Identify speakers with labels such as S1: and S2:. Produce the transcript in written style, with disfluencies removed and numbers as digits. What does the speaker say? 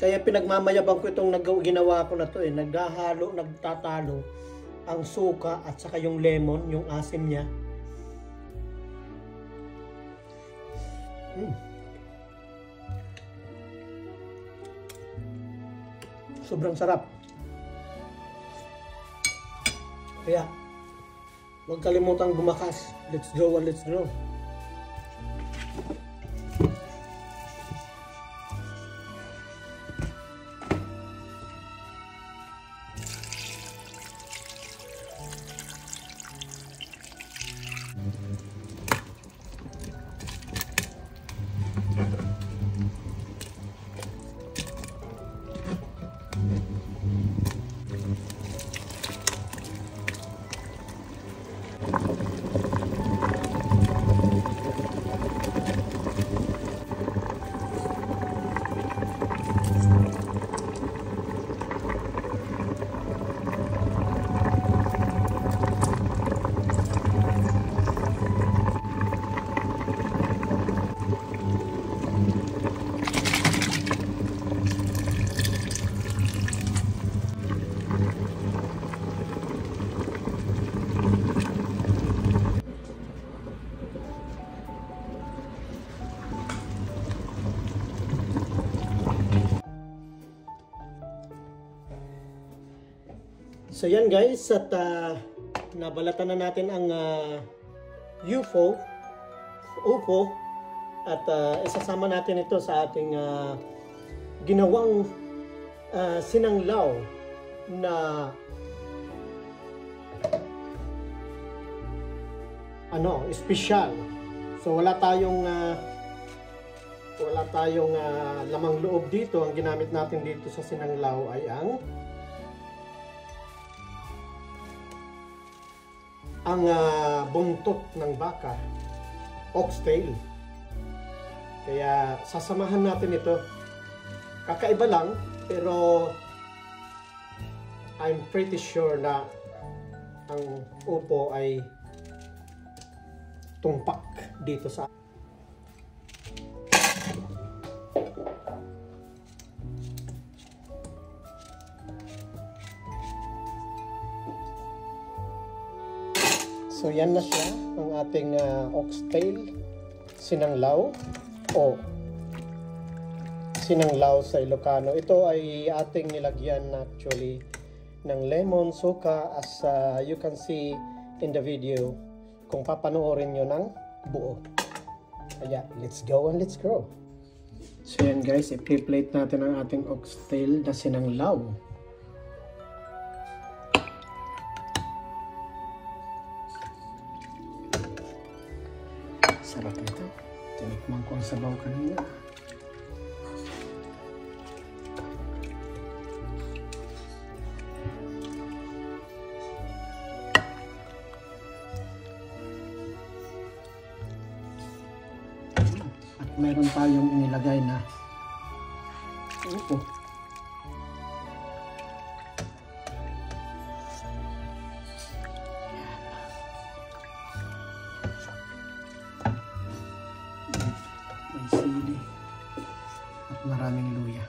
S1: Kaya pinagmamayabang ko itong ginawa ko na to eh. Naghahalo, nagtatalo ang suka at saka yung lemon, yung asim niya. Sobrang sarap. Kaya, huwag kalimutang bumakas. Let's go and let's grow. So yan guys, at nabalatan na natin ang UFO at isasama natin ito sa ating ginawang sinanglaw na espesyal. So wala tayong lamang loob dito. Ang ginamit natin dito sa sinanglaw ay ang buntot ng baka, oxtail. Kaya sasamahan natin ito. Kakaiba lang, pero I'm pretty sure na ang upo ay tumpak dito sa So yan na siya, ang ating oxtail sinanglaw o sinanglaw sa Ilocano. Ito ay ating nilagyan actually ng lemon, suka, as you can see in the video kung papanoorin nyo ng buo. Kaya let's go and let's grow. So yan guys, i-plate natin ang ating oxtail na sinanglaw. Sarap nito. Tinikman ko ang sabaw kanina. At meron tayong inilagay na upo. May sili at maraming luya.